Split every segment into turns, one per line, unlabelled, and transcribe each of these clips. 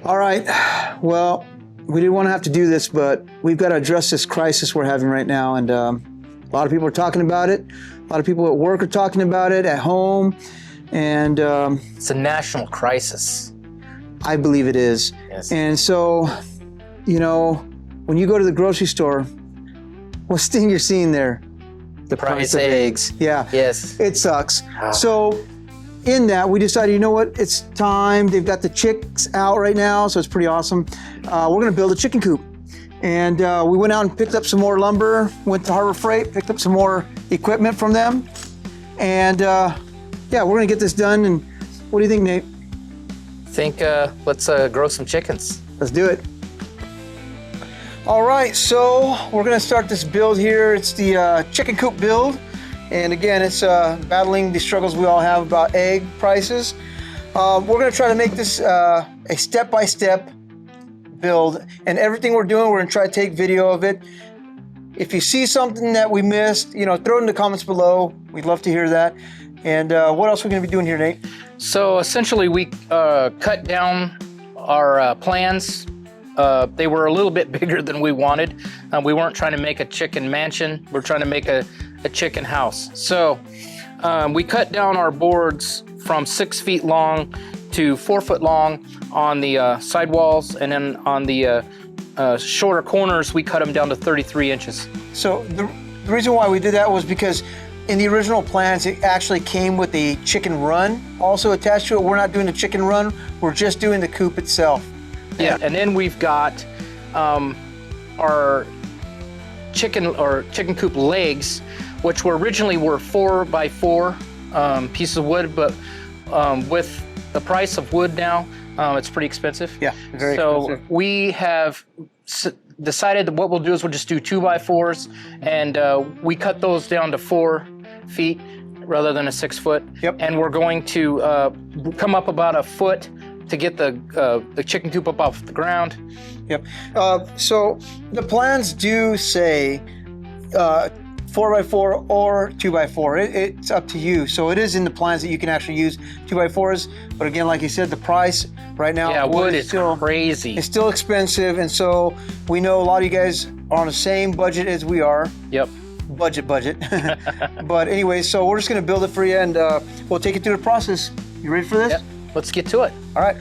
All right. Well, we didn't want to have to do this, but we've got to address this crisis we're having right now. And a lot of people are talking about it. A lot of people at work are talking about it, at home. And
it's a national crisis.
I believe it is.
Yes.
And so, you know, when you go to the grocery store, what's the thing you're seeing there?
The price of eggs.
Yeah.
Yes.
It sucks.
Oh.
So in that, we decided, you know what? It's time. They've got the chicks out right now, so it's pretty awesome. We're going to build a chicken coop. And we went out and picked up some more lumber, went to Harbor Freight, picked up some more equipment from them. And yeah, we're going to get this done. And what do you think, Nate?
Let's grow some chickens.
Let's do it. All right, so we're gonna start this build here. It's the chicken coop build. And again, it's battling the struggles we all have about egg prices. We're gonna try to make this a step-by-step build. And everything we're doing, we're gonna try to take video of it. If you see something that we missed, you know, throw it in the comments below. We'd love to hear that. And what else are we gonna be doing here, Nate?
So essentially we cut down our plans. They were a little bit bigger than we wanted. We weren't trying to make a chicken mansion. We're trying to make a chicken house. So we cut down our boards from 6 feet long to 4 foot long on the side walls, and then on the shorter corners, we cut them down to 33 inches.
So the reason why we did that was because in the original plans, it actually came with a chicken run also attached to it. We're not doing the chicken run. We're just doing the coop itself.
Yeah, and then we've got our chicken coop legs, which originally were 4x4 pieces of wood, but with the price of wood now, it's pretty expensive.
Yeah, very
So
expensive.
we have decided that what we'll do is we'll just do 2x4s, and we cut those down to 4 feet rather than a 6 foot.
Yep.
And we're going to come up about a foot to get the chicken coop up off the ground.
Yep. So the plans do say 4x4 or 2x4. It's up to you. So it is in the plans that you can actually use 2x4s. But again, like you said, the price right now,
Yeah, wood is
still
crazy.
It's still expensive, and so we know a lot of you guys are on the same budget as we are.
Yep.
Budget. But anyway, so we're just gonna build it for you, and we'll take you through the process. You ready for this?
Yep. Let's get to it.
All right.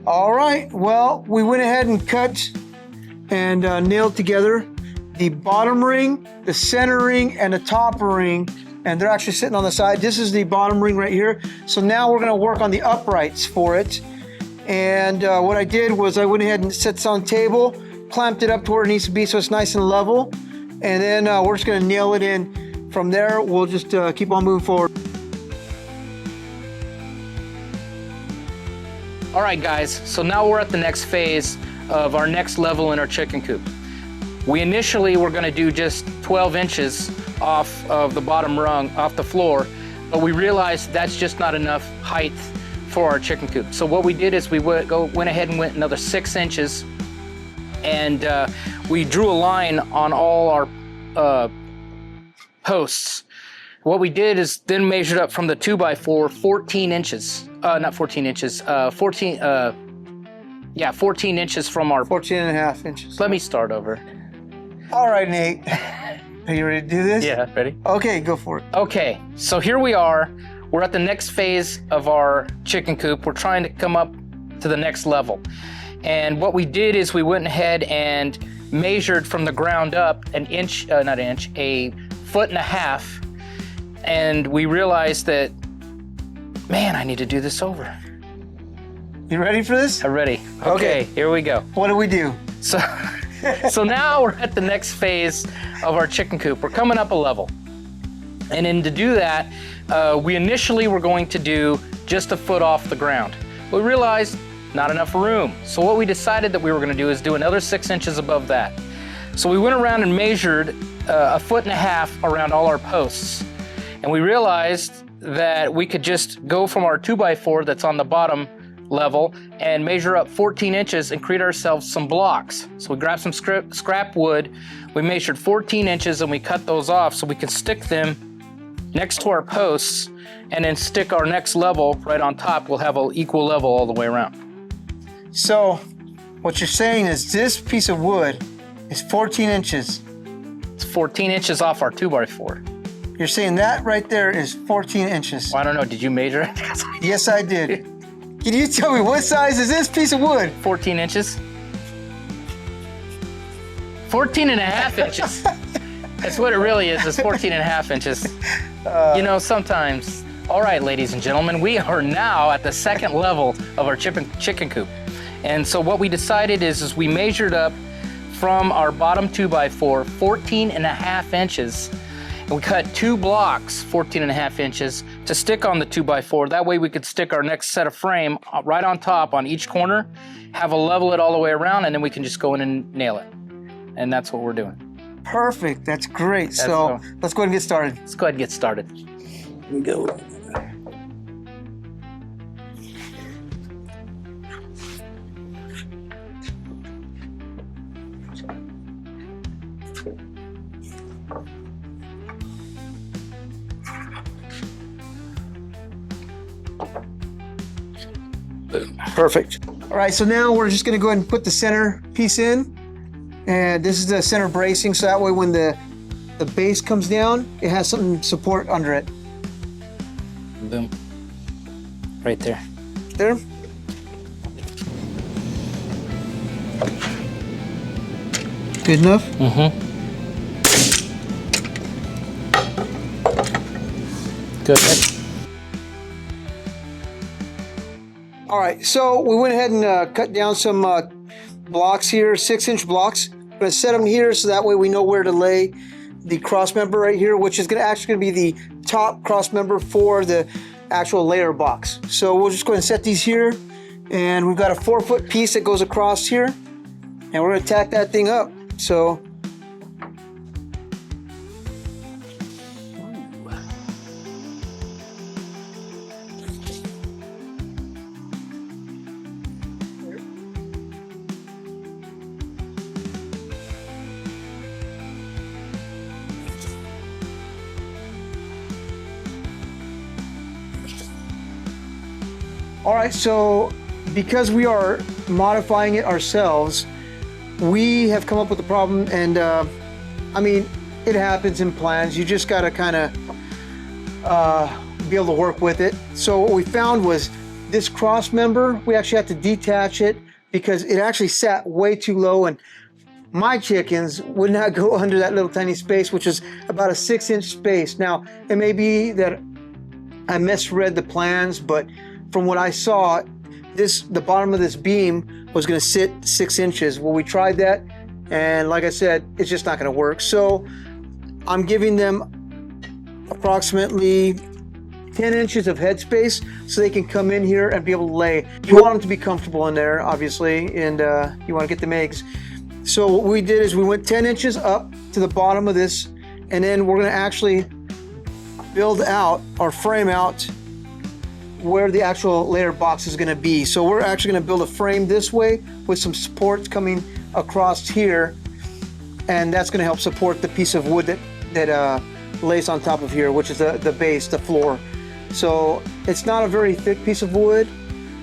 All right, well, we went ahead and cut and nailed together the bottom ring, the center ring, and the top ring, and they're actually sitting on the side. This is the bottom ring right here. So now we're gonna work on the uprights for it. And what I did was I went ahead and set this on the table, clamped it up to where it needs to be so it's nice and level. And then we're just gonna nail it in. From there, we'll just keep on moving forward.
All right, guys, so now we're at the next phase of our next level in our chicken coop. We initially were gonna do just 12 inches off of the bottom rung, off the floor, but we realized that's just not enough height for our chicken coop. So what we did is we went ahead and went another 6 inches, and we drew a line on all our posts. What we did is then measured up from the 2x4 14 inches. Not 14 inches, 14 inches from our...
14 and a half inches.
Let me start over.
All right, Nate. Are you ready to do this?
Yeah, ready?
Okay, go for it.
Okay, so here we are. We're at the next phase of our chicken coop. We're trying to come up to the next level. And what we did is we went ahead and measured from the ground up a 1.5 feet. And we realized that, man, I need to do this over.
You ready for this?
I'm ready. Okay, here we go.
What do we do?
So now we're at the next phase of our chicken coop. We're coming up a level. And then to do that, we initially were going to do just a foot off the ground. We realized not enough room. So what we decided that we were going to do is do another 6 inches above that. So we went around and measured 1.5 feet around all our posts. And we realized that we could just go from our 2x4 that's on the bottom level and measure up 14 inches and create ourselves some blocks. So we grabbed some scrap wood, we measured 14 inches and we cut those off so we can stick them next to our posts and then stick our next level right on top. We'll have an equal level all the way around.
So what you're saying is this piece of wood is 14 inches.
It's 14 inches off our 2x4.
You're saying that right there is 14 inches.
Well, I don't know, did you measure it?
Yes, I did. Can you tell me what size is this piece of wood?
14 inches. 14.5 inches. That's what it really is 14.5 inches. You know, sometimes. All right, ladies and gentlemen, we are now at the second level of our chicken coop. And so what we decided is we measured up from our bottom 2x4, 14.5 inches. And we cut 2 blocks, 14.5 inches, to stick on the 2x4. That way we could stick our next set of frame right on top on each corner, have a level it all the way around, and then we can just go in and nail it. And that's what we're doing.
Perfect. That's great. So let's go ahead and get started.
Let's go ahead and get started. Here we go.
Perfect. All right, so now we're just gonna go ahead and put the center piece in. And this is the center bracing, so that way when the base comes down, it has something support under it.
Boom. Right there.
There. Good enough?
Mm-hmm. Good.
All right, so we went ahead and cut down some blocks here, 6-inch blocks. I'm gonna set them here so that way we know where to lay the cross member right here, which is actually gonna be the top cross member for the actual layer box. So we'll just go ahead and set these here. And we've got a 4-foot piece that goes across here. And we're gonna tack that thing up. So all right, so because we are modifying it ourselves, we have come up with a problem, and I mean, it happens in plans. You just gotta kind of be able to work with it. So what we found was this cross member, we actually had to detach it because it actually sat way too low, and my chickens would not go under that little tiny space, which is about a 6-inch space. Now, it may be that I misread the plans, but from what I saw, the bottom of this beam was going to sit 6 inches. Well, we tried that, and like I said, it's just not going to work. So I'm giving them approximately 10 inches of headspace so they can come in here and be able to lay. You want them to be comfortable in there, obviously, and you want to get them eggs. So what we did is we went 10 inches up to the bottom of this, and then we're going to actually build out or frame out where the actual layer box is going to be. So we're actually going to build a frame this way with some supports coming across here, and that's going to help support the piece of wood that lays on top of here, which is the base, the floor. So it's not a very thick piece of wood,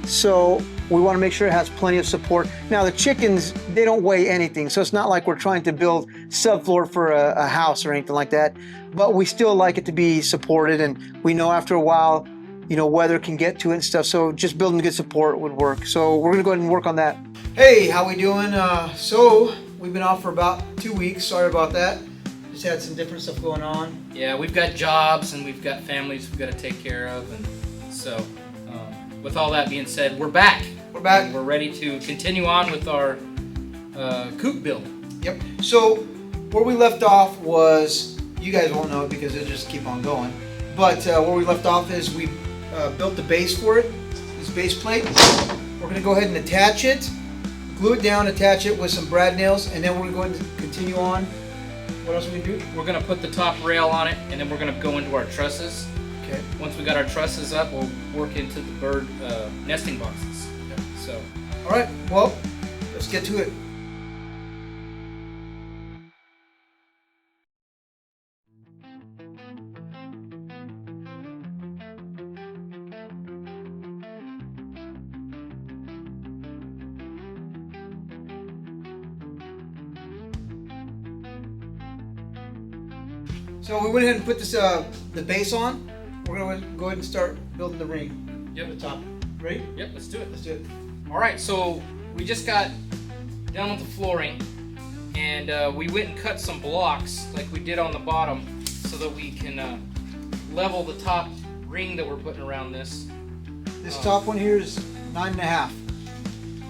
so we want to make sure it has plenty of support. Now the chickens, they don't weigh anything, so it's not like we're trying to build subfloor for a house or anything like that, but we still like it to be supported, and we know after a while, you know, weather can get to it and stuff, so just building good support would work. So we're gonna go ahead and work on that. Hey, how we doing? So we've been off for about 2 weeks. Sorry about that. Just had some different stuff going on.
Yeah, we've got jobs and we've got families we've got to take care of, and so with all that being said, we're back.
We're back.
We're ready to continue on with our coop build.
Yep. So where we left off was, you guys won't know it because it'll just keep on going, but where we left off is we built the base for it, this base plate. We're we're going to go ahead and attach it, glue it down, attach it with some brad nails, and then we're going to go ahead and continue on. What else are we going to do?
We're going to put the top rail on it, and then we're going to go into our trusses.
Okay.
Once we got our trusses up, we'll work into the bird nesting boxes.
Okay.
So,
all right, well, let's get to it. So we went ahead and put this the base on. We're gonna go ahead and start building the ring.
Yep.
At the top. Ready?
Yep, let's do it.
Let's do it.
All right, so we just got done with the flooring, and we went and cut some blocks like we did on the bottom so that we can level the top ring that we're putting around this.
This top one here is 9.5,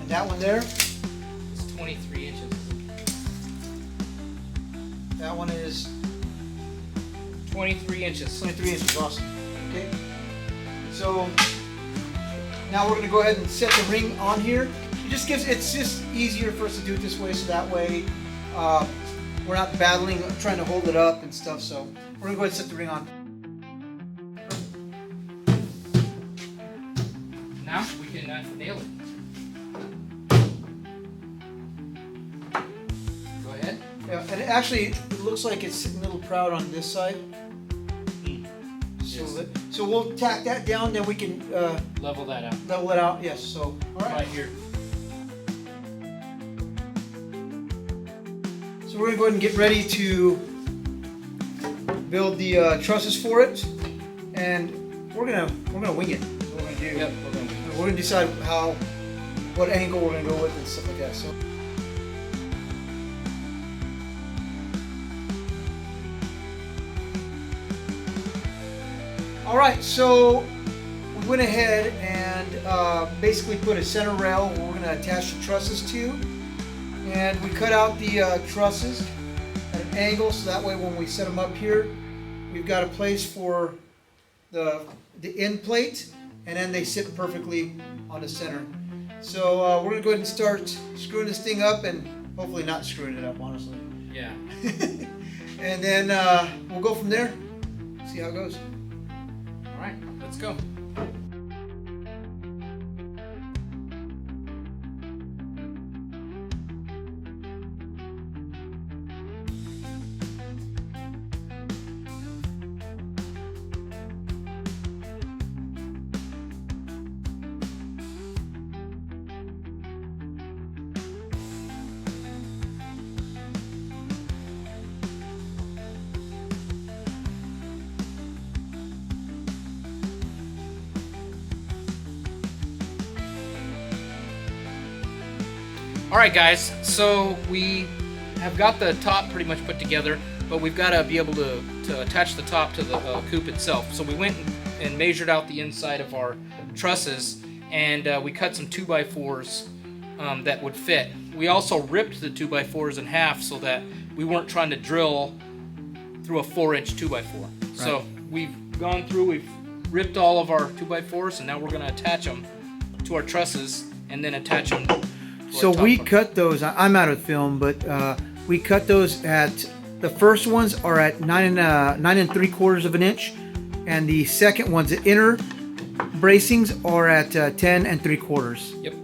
and that one there,
It's 23 inches.
that one is
23 inches.
23 inches. Awesome. Okay. So now we're gonna go ahead and set the ring on here. It's just easier for us to do it this way, so that way we're not battling, trying to hold it up and stuff. So we're gonna go ahead and set the ring on.
Now we can nail it. Go ahead.
Yeah, and it looks like it's sitting a little proud on this side. So we'll tack that down, then we can
Level that out.
level it out. Yes. So all right.
Right here.
So we're gonna go ahead and get ready to build the trusses for it, and we're gonna wing it. That's what we're gonna do.
Yep.
We're gonna decide what angle we're gonna go with and stuff like that. So. All right, so we went ahead and basically put a center rail where we're going to attach the trusses to, and we cut out the trusses at an angle so that way when we set them up here, we've got a place for the end plate, and then they sit perfectly on the center. So we're going to go ahead and start screwing this thing up, and hopefully not screwing it up, honestly.
Yeah.
And then we'll go from there, see how it goes.
All right, let's go. All right, guys, so we have got the top pretty much put together, but we've got to be able to attach the top to the coop itself. So we went and measured out the inside of our trusses, and we cut some 2x4s that would fit. We also ripped the 2x4s in half so that we weren't trying to drill through a 4-inch 2x4. Right. So we've gone through, we've ripped all of our 2x4s, and now we're going to attach them to our trusses and then attach them.
So we cut those. I'm out of film, but we cut those at the first ones are at 9 3/4 of an inch, and the second ones, the inner bracings, are at 10 3/4.
Yep.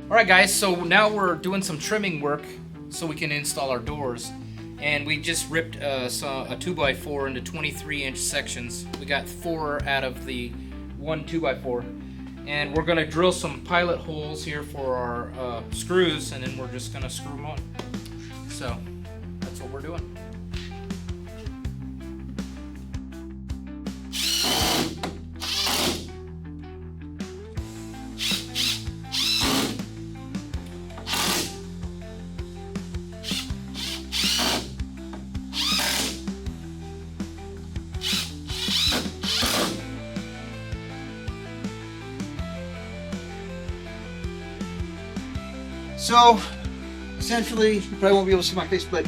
Alright guys, so now we're doing some trimming work so we can install our doors. And we just ripped a 2x4 into 23-inch sections. We got 4 out of the one 2x4. And we're going to drill some pilot holes here for our screws, and then we're just going to screw them on. So that's what we're doing.
So essentially, you probably won't be able to see my face, but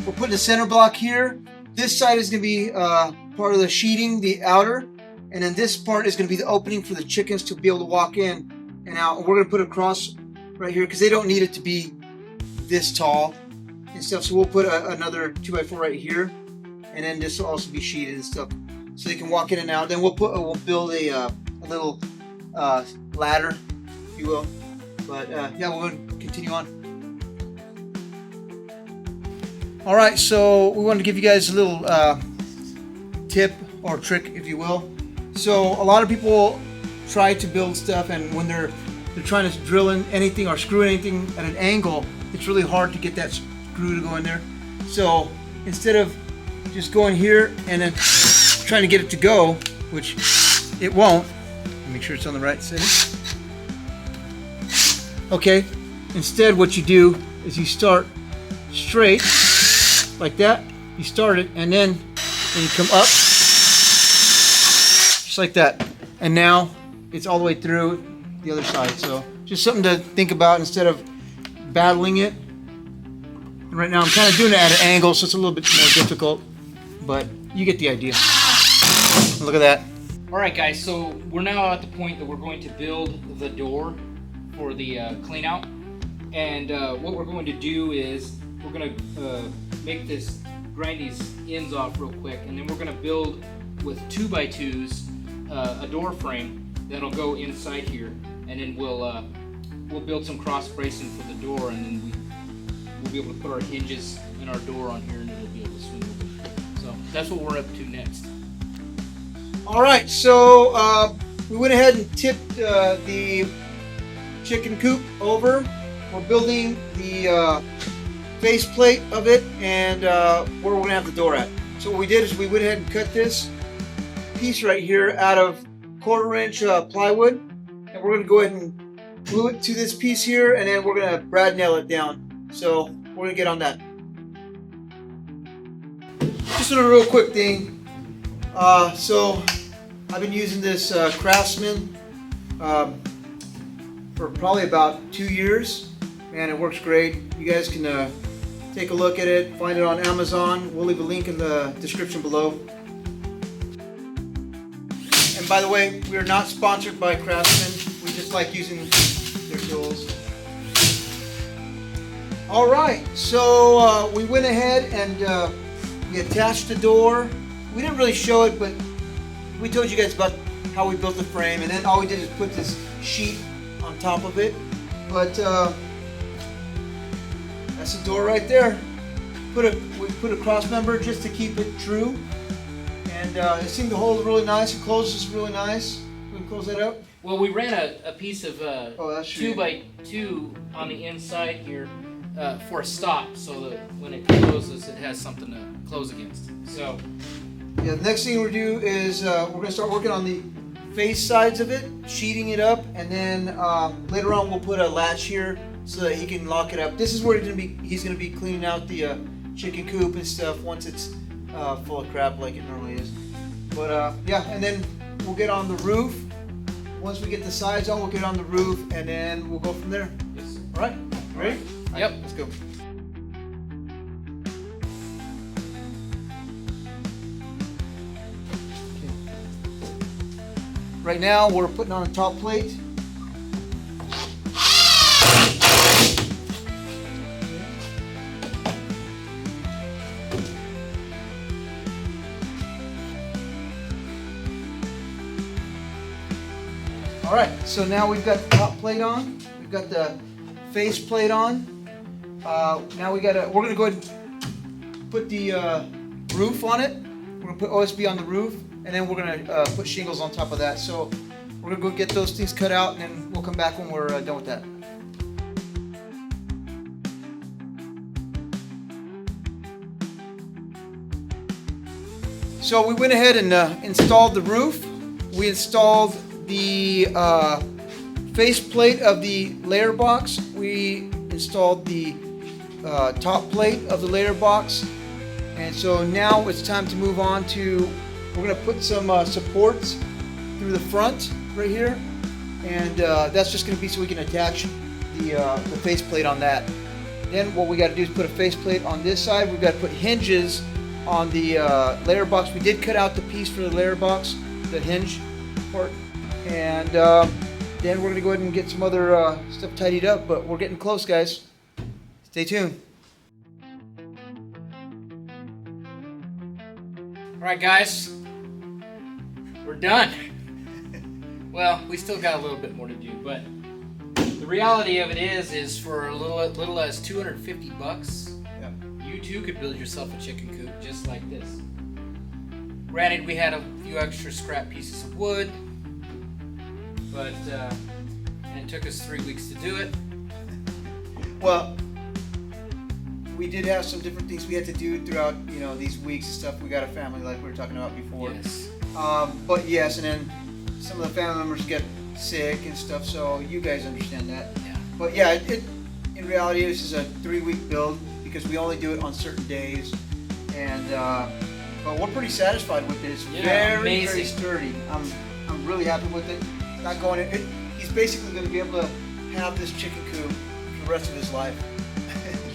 we're putting a center block here. This side is going to be part of the sheeting, the outer, and then this part is going to be the opening for the chickens to be able to walk in and out. And we're going to put a cross right here because they don't need it to be this tall and stuff. So we'll put another 2x4 right here, and then this will also be sheeted and stuff, so they can walk in and out. Then we'll build a little ladder, if you will. But yeah, we're going to continue on. All right, so we wanted to give you guys a little tip or trick, if you will. So a lot of people try to build stuff, and when they're trying to drill in anything or screw anything at an angle, it's really hard to get that screw to go in there. So instead of just going here and then trying to get it to go, which it won't, make sure it's on the right side. Okay, instead what you do is you start straight like that. You start it, and then you come up just like that, and now it's all the way through the other side. So just something to think about instead of battling it. And right now I'm kind of doing it at an angle, so it's a little bit more difficult, but you get the idea. Look at that.
All right, guys, so we're now at the point that we're going to build the door for the clean out. And what we're going to do is we're going to grind these ends off real quick, and then we're going to build with 2x2s a door frame that'll go inside here, and then we'll build some cross bracing for the door, and then we'll be able to put our hinges and our door on here, and it'll be able to swing open. So that's what we're up to next.
All right, so we went ahead and tipped the chicken coop over. We're building the face plate of it, and where we're gonna have the door at. So what we did is we went ahead and cut this piece right here out of 1/4-inch plywood, and we're gonna go ahead and glue it to this piece here, and then we're gonna brad nail it down. So we're gonna get on that. Just a real quick thing. So I've been using this Craftsman for probably about 2 years, and it works great. You guys can take a look at it, find it on Amazon. We'll leave a link in the description below. And by the way, we are not sponsored by Craftsman. We just like using their tools. All right, so we went ahead and we attached the door. We didn't really show it, but we told you guys about how we built the frame, and then all we did is put this sheet on top of it. But that's the door right there. We put a cross member just to keep it true, and it seemed to hold really nice. It closes really nice. We can close that up.
Well, we ran a piece of 2x2 on the inside here for a stop, so that when it closes, it has something to close against. So
yeah, the next thing we'll do is we're going to start working on the face sides of it, sheeting it up, and then later on we'll put a latch here so that he can lock it up. This is where he's going to be cleaning out the chicken coop and stuff once it's full of crap like it normally is. But yeah, and then we'll get on the roof. Once we get the sides on, we'll get on the roof, and then we'll go from there.
yes.
All right, ready?
Yep.
Let's go. Right now, we're putting on a top plate. All right, so now we've got the top plate on. We've got the face plate on. Now we're gonna go ahead and put the roof on it. We're gonna put OSB on the roof, and then we're gonna put shingles on top of that. So we're gonna go get those things cut out, and then we'll come back when we're done with that. So we went ahead and installed the roof. We installed the face plate of the layer box. We installed the top plate of the layer box. And so now it's time to move on to, we're going to put some supports through the front right here. And that's just going to be so we can attach the faceplate on that. Then what we got to do is put a faceplate on this side. We've got to put hinges on the layer box. We did cut out the piece for the layer box, the hinge part, and then we're gonna go ahead and get some other stuff tidied up. But we're getting close, guys. Stay tuned.
All right, guys, we're done. Well, we still got a little bit more to do, but the reality of it is for a little as $250,
Yeah.
you too could build yourself a chicken coop just like this. Granted, we had a few extra scrap pieces of wood, but and it took us 3 weeks to do it.
Well, we did have some different things we had to do throughout, these weeks and stuff. We got a family like we were talking about before.
Yes.
But yes, and then some of the family members get sick and stuff, so you guys understand that.
Yeah.
But yeah, in reality, this is a 3-week build because we only do it on certain days, and but we're pretty satisfied with it. It's very
amazing.
very sturdy. I'm really happy with it. It's not going in. He's basically going to be able to have this chicken coop for the rest of his life.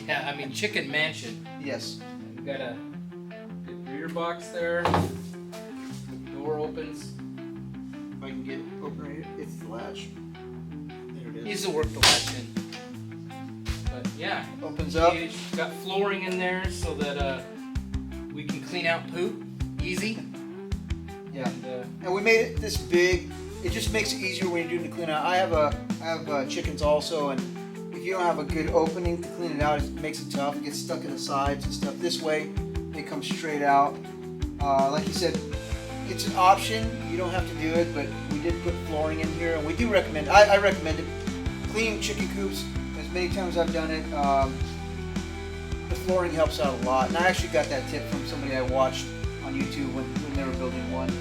Yeah, I mean, chicken mansion.
Yes.
We've got a good rear box there. The door opens.
If I can get it open right here, it's the latch. There it is.
Needs to work the latch in. But yeah,
Opens up.
huge. Got flooring in there so that we can clean out poop easy.
Yeah.
And,
And we made it this big. It just makes it easier when you're doing the clean out. I have chickens also, and if you don't have a good opening to clean it out, it makes it tough. It gets stuck in the sides and stuff. This way, they come straight out. Like you said, it's an option. You don't have to do it, but we did put flooring in here, and we do recommend. I recommend it. Cleaning chicken coops, as many times I've done it, the flooring helps out a lot. And I actually got that tip from somebody I watched on YouTube when they were building one.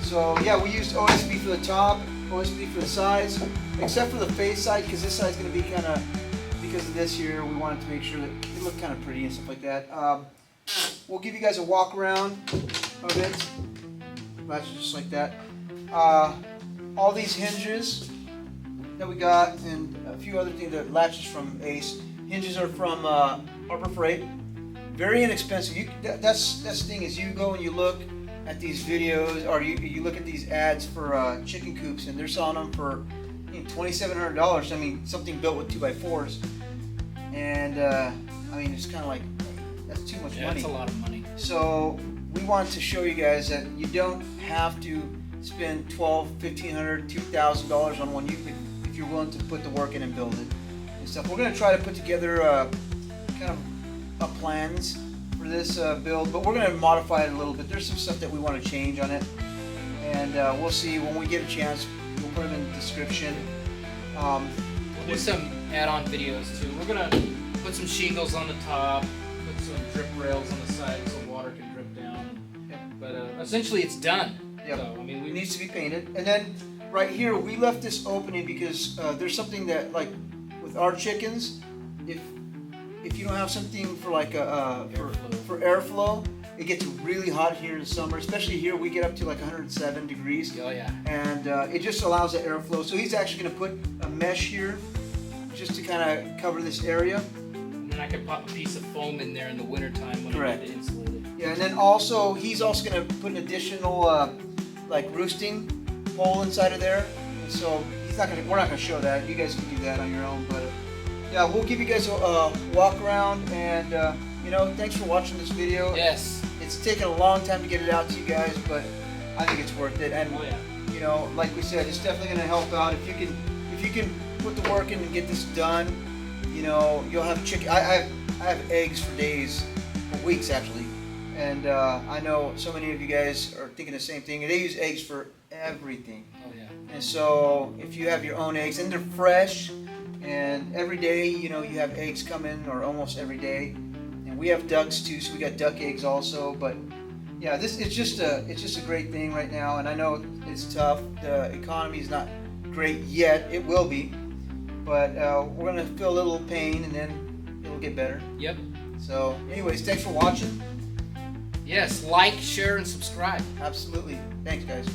So yeah, we used OSB for the top, OSB for the sides, except for the face side, because this side's going to be kind of, because of this here, we wanted to make sure that it looked kind of pretty and stuff like that. We'll give you guys a walk around of it. That's just like that. All these hinges that we got, and a few other things. The latches from Ace. Hinges are from Harbor Freight. Very inexpensive. That's the thing is, you go and you look at these videos, or you look at these ads for chicken coops, and they're selling them for $2,700. I mean, something built with 2x4s, and I mean, it's kind of like, that's too much money.
that's a lot of money.
So we want to show you guys that you don't have to spend $1,200, $1,500, $2,000 on one. You could, if you're willing to put the work in and build it and stuff. We're going to try to put together kind of plans for this build, but we're going to modify it a little bit. There's some stuff that we want to change on it, and we'll see when we get a chance. We'll put them in the description.
We'll do some add-on videos too. We're gonna put some shingles on the top, put some drip rails on the side so water can drip down.
Yep.
But essentially, it's done.
Yep.
So, I mean,
It needs to be painted. And then right here, we left this opening because there's something that, like with our chickens, if you don't have something for like for airflow, it gets really hot here in the summer. Especially here, we get up to like 107 degrees.
Oh yeah.
And it just allows the airflow. So he's actually going to put a mesh here just to kind of cover this area.
And then I could pop a piece of foam in there in the wintertime when
Correct.
I need to insulate it.
Yeah, and then also he's also going to put an additional like roosting hole inside of there. And so we're not going to show that. You guys can do that on your own. But yeah, we'll give you guys a walk around, and thanks for watching this video.
Yes.
It's taken a long time to get it out to you guys, but I think it's worth it. And
Oh yeah.
like we said, it's definitely going to help out if you can put the work in and get this done. You'll have chicken. I have eggs for days, for weeks actually, and I know so many of you guys are thinking the same thing. They use eggs for everything.
Oh yeah.
And so if you have your own eggs and they're fresh, and every day you have eggs come in, or almost every day. We have ducks too, so we got duck eggs also. But yeah, it's just a great thing right now, and I know it's tough. The economy is not great yet. It will be, but we're gonna feel a little pain, and then it'll get better.
Yep.
So, anyways, thanks for watching.
Yes. Like, share, and subscribe.
Absolutely. Thanks, guys.